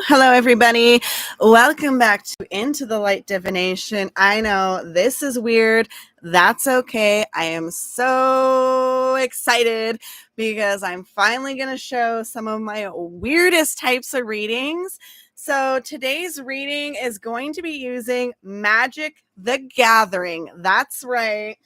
Hello, everybody. Welcome back to Into the Light Divination. I know this is weird. That's okay. I am so excited because I'm finally going to show some of my weirdest types of readings. So today's reading is going to be using Magic the Gathering. That's right.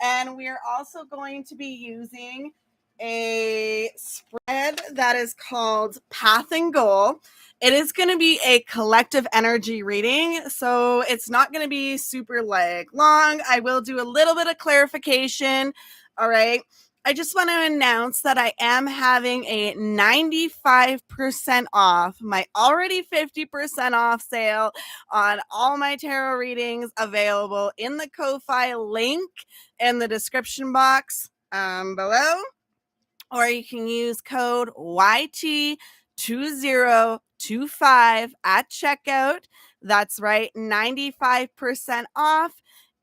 And we are also going to be using a spread that is called Path and Goal. It is going to be a collective energy reading, so it's not going to be super long. I will do a little bit of clarification. All right. I just want to announce that I am having a 95% off my already 50% off sale on all my tarot readings available in the Ko-Fi link in the description box below, or you can use code YT2025 at checkout. That's right, 95% off.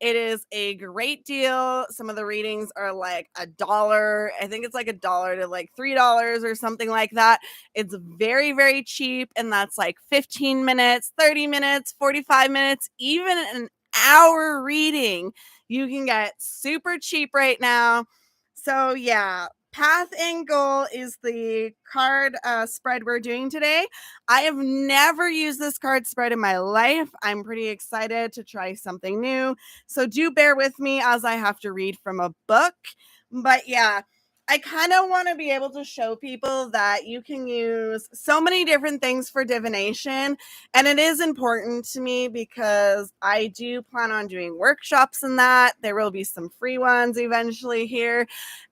It is a great deal. Some of the readings are like $1. I think it's like $1 to like $3 or something like that. It's very, very cheap. And that's like 15 minutes, 30 minutes, 45 minutes, even an hour reading. You can get super cheap right now. So, yeah. Path and Goal is the card spread we're doing today. I have never used this card spread in my life. I'm pretty excited to try something new. So do bear with me as I have to read from a book. But yeah, I kind of want to be able to show people that you can use so many different things for divination. And it is important to me because I do plan on doing workshops in that. There will be some free ones eventually here.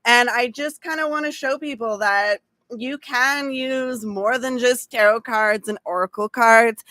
And I just kind of want to show people that you can use more than just tarot cards and oracle cards.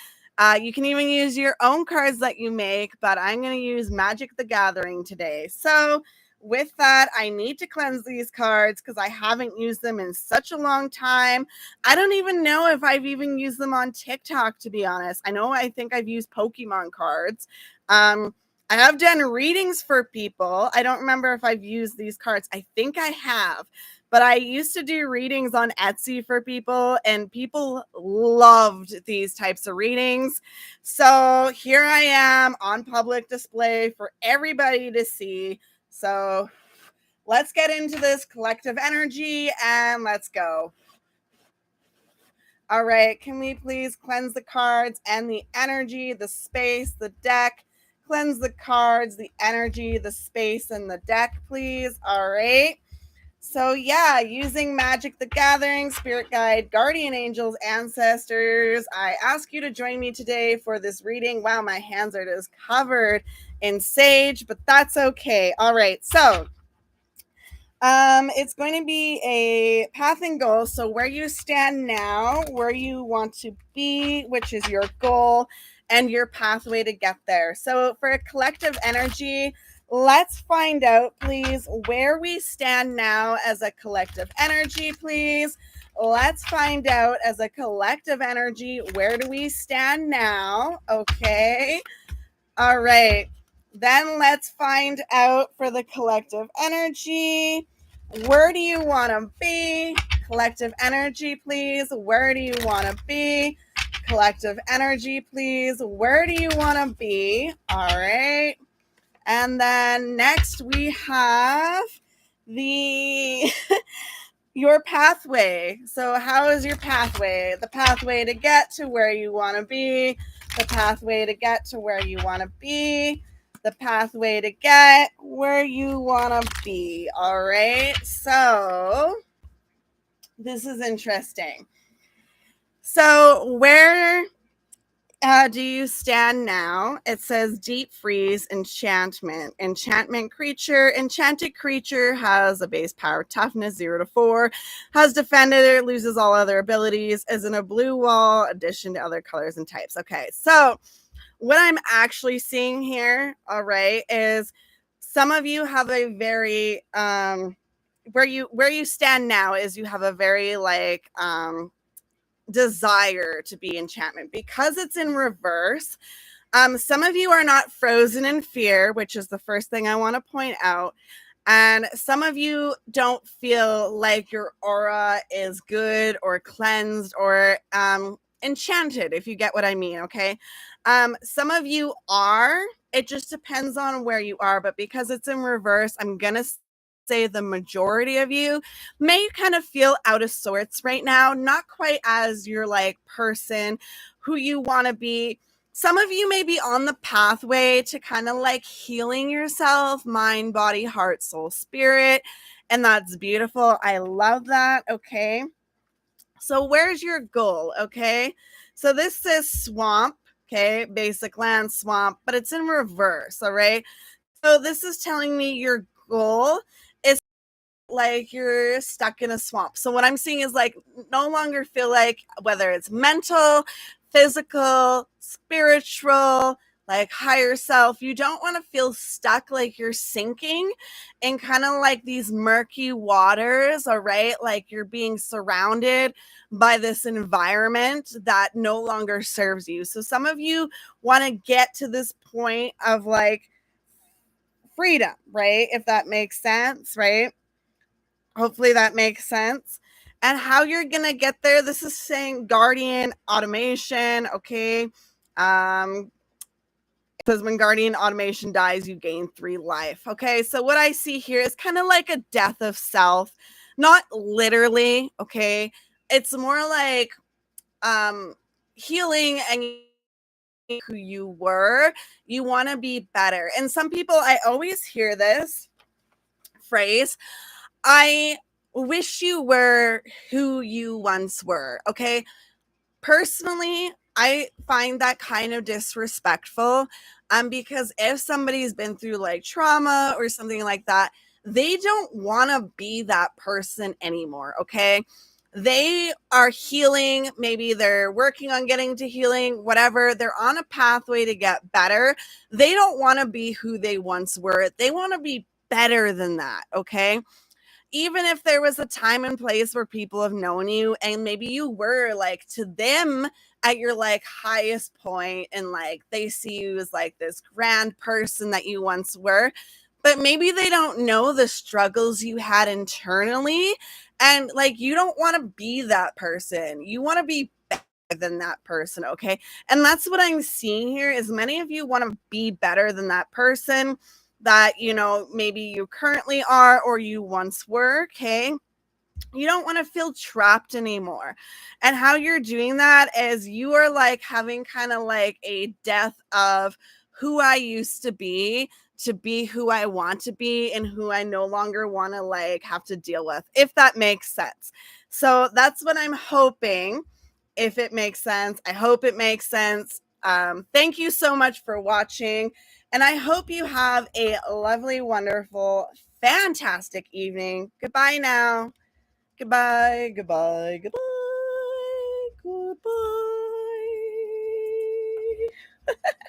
You can even use your own cards that you make, but I'm going to use Magic the Gathering today. So with that, I need to cleanse these cards because I haven't used them in such a long time. I don't even know if I've even used them on TikTok, to be honest. I think I've used Pokemon cards. I have done readings for people. I don't remember if I've used these cards. I think I have. But I used to do readings on Etsy for people, and people loved these types of readings. So here I am on public display for everybody to see. So let's get into this collective energy and let's go. All right, can we please cleanse the cards and the energy, the space, the deck? Cleanse the cards, the energy, the space, and the deck, please. All right. So yeah, using Magic the Gathering, Spirit Guide, Guardian Angels, Ancestors, I ask you to join me today for this reading. Wow, my hands are just covered in sage, but that's okay. All right, so it's going to be a path and goal. So where you stand now, where you want to be, which is your goal, and your pathway to get there. So for a collective energy, let's find out, please, where we stand now as a collective energy, please. Let's find out as a collective energy, where do we stand now? Okay. All right. Then let's find out for the collective energy. Where do you want to be? Collective energy, please. Where do you want to be? Collective energy, please. Where do you want to be? All right. And then next we have the your pathway. So how is your pathway? The pathway to get to where you want to be. The pathway to get to where you want to be. The pathway to get where you want to be. All right. So this is interesting. So where do you stand now? It says deep freeze enchantment. Enchantment creature. Enchanted creature has a base power toughness 0 to 4. Has defended it, loses all other abilities. Is in a blue wall, addition to other colors and types. Okay, so what I'm actually seeing here, all right, is some of you have a very where you stand now is you have a very desire to be enchantment because it's in reverse. Some of you are not frozen in fear, which is the first thing I want to point out. And some of you don't feel like your aura is good or cleansed or enchanted, if you get what I mean. Okay. Some of you are, it just depends on where you are. But because it's in reverse, I'm going to say the majority of you may kind of feel out of sorts right now, not quite as your like person who you want to be. Some of you may be on the pathway to kind of like healing yourself, mind, body, heart, soul, spirit. And that's beautiful. I love that. Okay. So, where's your goal? Okay. So, this says swamp. Okay. Basic land, swamp, but it's in reverse. All right. So, this is telling me your goal is like you're stuck in a swamp. So what I'm seeing is like no longer feel like, whether it's mental, physical, spiritual, like higher self, you don't want to feel stuck like you're sinking in kind of like these murky waters, all right? Like you're being surrounded by this environment that no longer serves you. So some of you want to get to this point of like freedom, right? If that makes sense, right? Hopefully that makes sense. And how you're going to get there, this is saying guardian automation, okay? Because when guardian automation dies, you gain 3 life. Okay, so what I see here is kind of like a death of self, not literally, okay? It's more like healing and who you were. You want to be better. And some people, I always hear this phrase, I wish you were who you once were. Okay. Personally, I find that kind of disrespectful. Because if somebody's been through like trauma or something like that, they don't want to be that person anymore. Okay. They are healing. Maybe they're working on getting to healing, whatever. They're on a pathway to get better. They don't want to be who they once were. They want to be better than that. Okay. Even if there was a time and place where people have known you and maybe you were like to them at your like highest point and like they see you as like this grand person that you once were, but maybe they don't know the struggles you had internally, and like you don't want to be that person. You want to be better than that person. Okay. And that's what I'm seeing here is many of you want to be better than that person that, you know, maybe you currently are or you once were. Okay. You don't want to feel trapped anymore. And how you're doing that is you are like having kind of like a death of who I used to be who I want to be and who I no longer want to like have to deal with, if that makes sense. So that's what I'm hoping, if it makes sense. I hope it makes sense. Thank you so much for watching. And I hope you have a lovely, wonderful, fantastic evening. Goodbye now. Goodbye, goodbye, goodbye, goodbye.